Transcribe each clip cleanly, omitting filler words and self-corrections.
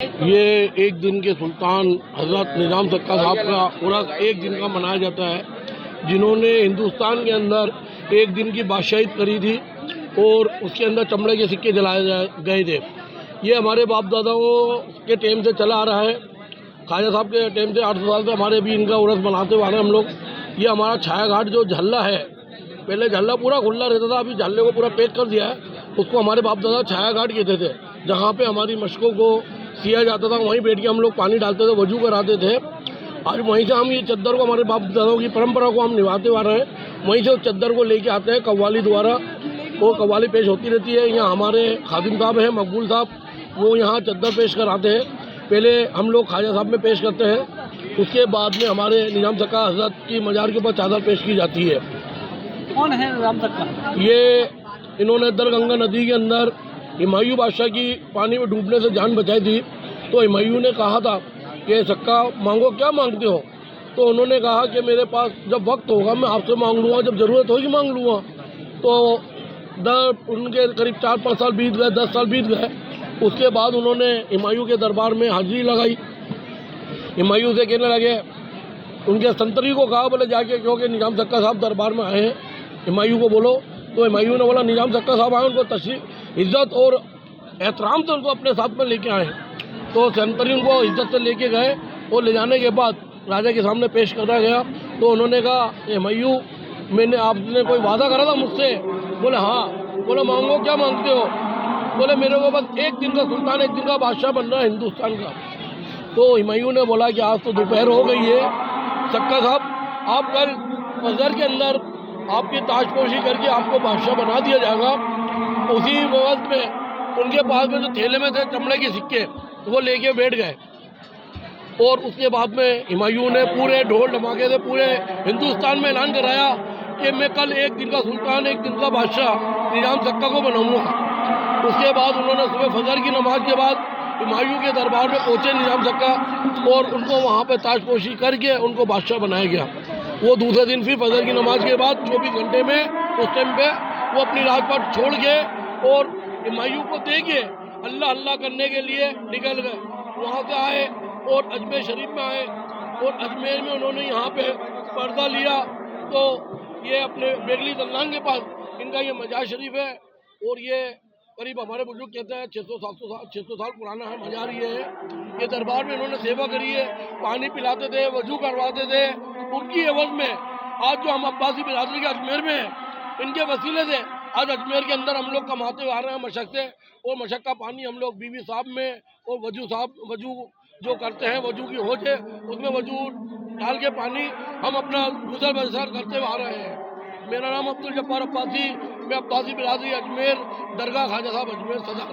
ये एक दिन के सुल्तान हजरत निज़ाम सक्का साहब का उर्स एक दिन का मनाया जाता है, जिन्होंने हिंदुस्तान के अंदर एक दिन की बादशाहियत करी थी और उसके अंदर चमड़े के सिक्के जलाए गए थे। ये हमारे बाप दादाओं के टाइम से चला आ रहा है। ख्वाजा साहब के टाइम से 800 साल से हमारे भी इनका उर्स मनाते हुए आ रहे हैं हम लोग। ये हमारा छाया घाट जो झल्ला है, पहले झल्ला पूरा खुला रहता था, अभी झल्ले को पूरा पैक कर दिया है। उसको हमारे बाप दादा छाया घाट कहते थे, जहाँ पे हमारी मशकों को सिया जाता था। वहीं बैठ के हम लोग पानी डालते थे, वजू कराते थे। आज वहीं से हम ये चद्दर को, हमारे बाप दादाओं की परंपरा को हम निभाते आ रहे हैं। वहीं से उस चद्दर को लेके आते हैं कव्वाली द्वारा, वो कव्वाली पेश होती रहती है। यहाँ हमारे खादिम साहब हैं, मकबूल साहब, वो यहाँ चद्दर पेश कराते हैं। पहले हम लोग ख्वाजा साहब में पेश करते हैं, उसके बाद में हमारे निज़ाम सक्का हज़रत की मज़ार के ऊपर चादर पेश की जाती है। कौन है निज़ाम सक्का? ये इन्होंने दरगंगा नदी के अंदर हुमायूं बादशाह की पानी में डूबने से जान बचाई थी। तो हुमायूं ने कहा था कि सक्का मांगो, क्या मांगते हो? तो उन्होंने कहा कि मेरे पास जब वक्त होगा मैं आपसे मांग लूँगा, जब ज़रूरत होगी मांग लूँगा। तो उनके करीब 4-5 साल बीत गए, 10 साल बीत गए। उसके बाद उन्होंने हुमायूं के दरबार में हाजिरी लगाई। हुमायूं से कहने लगे, उनके संतरी को कहा, बोले जाके क्योंकि निज़ाम सक्का साहब दरबार में आए हैं, हुमायूं को बोलो। तो हुमायूं ने बोला निज़ाम सक्का साहब आए, उनको तशरीफ इज़्ज़त और एहतराम से उनको अपने साथ में लेके आए। तो संतरी उनको इज़्ज़त से लेके गए और ले जाने के बाद राजा के सामने पेश करा गया। तो उन्होंने कहा, हुमायूं मैंने आपने कोई वादा करा था मुझसे? बोले हाँ। बोले मांगो, क्या मांगते हो? बोले मेरे को बस एक दिन का सुल्तान, एक दिन का बादशाह बनना है हिंदुस्तान का। तो हुमायूं ने बोला कि आज तो दोपहर हो गई है सक्का साहब, आप कल फजर के अंदर आपकी ताजपोशी करके आपको बादशाह बना दिया जाएगा। उसी वक्त में उनके पास में जो थैले में थे चमड़े के सिक्के, वो लेके बैठ गए। और उसके बाद में हुमायूं ने पूरे ढोल धमाके से पूरे हिंदुस्तान में ऐलान कराया कि मैं कल एक दिन का सुल्तान, एक दिन का बादशाह निज़ाम सक्का को बनाऊंगा। उसके बाद उन्होंने सुबह फजर की नमाज के बाद हुमायूं के दरबार में पहुंचे निज़ाम सक्का, और उनको वहाँ पे ताजपोशी करके उनको बादशाह बनाया गया। वो दूसरे दिन फिर फजर की नमाज के बाद 24 घंटे में उस टाइम पे वो अपनी राजपाट छोड़ के और हुमायूं को दे के अल्लाह अल्लाह करने के लिए निकल गए। वहाँ से आए और अजमेर शरीफ में आए, और अजमेर में उन्होंने यहाँ पे पर्दा लिया। तो ये अपने बेगली दल्लान के पास इनका ये मजार शरीफ है, और ये करीब हमारे बुजुर्ग कहते हैं 600 साल पुराना है मजार ये है। ये दरबार में इन्होंने सेवा करी है, पानी पिलाते थे, वजू करवाते थे। उनकी एवज में आज जो हम अब्बासी बिरादरी के अजमेर में हैं, इनके वसीले से आज अजमेर के अंदर हम लोग कमाते हुए आ रहे हैं मशक से। और मशक का पानी हम लोग बीबी साहब में और वजू जो करते हैं, वजू की होज है, उसमें वजू डाल के पानी हम अपना गुजर बसर करते हुए आ रहे हैं। मेरा नाम अब्दुल जब्बार अब्बासी, मैं अब्बासी बिरादरी अजमेर, दरगाह ख्वाजा साहब अजमेर सदर।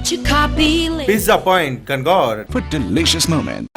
Chikapile. Pizza Point, Kangor. For delicious moments.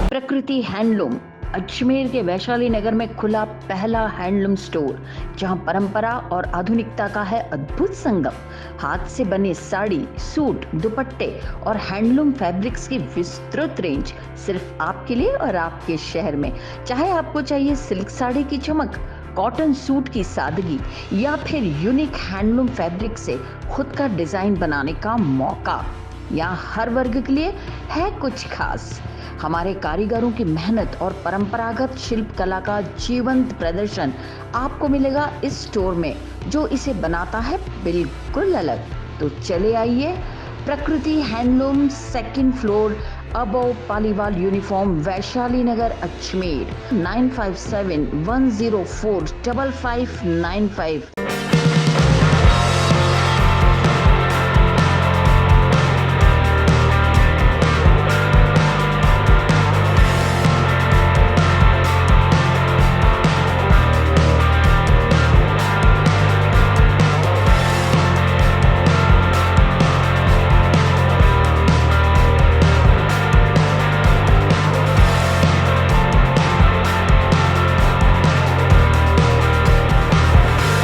प्रकृति हैंडलूम अजमेर के वैशाली नगर में खुला पहला हैंडलूम स्टोर, जहां परंपरा और आधुनिकता का है अद्भुत संगम। हाथ से बने साड़ी, सूट, दुपट्टे और हैंडलूम फैब्रिक्स की विस्तृत रेंज सिर्फ आपके लिए और आपके शहर में। चाहे आपको चाहिए सिल्क साड़ी की चमक, कॉटन सूट की सादगी या फिर यूनिक हैंडलूम फैब्रिक से खुद का डिजाइन बनाने का मौका, यहाँ हर वर्ग के लिए है कुछ खास। हमारे कारीगरों की मेहनत और परंपरागत शिल्प कला का जीवंत प्रदर्शन आपको मिलेगा इस स्टोर में, जो इसे बनाता है बिल्कुल अलग। तो चले आइए, Prakriti handloom, 2nd floor, above Paliwal uniform, Vaishali Nagar, Ajmer. 9571045595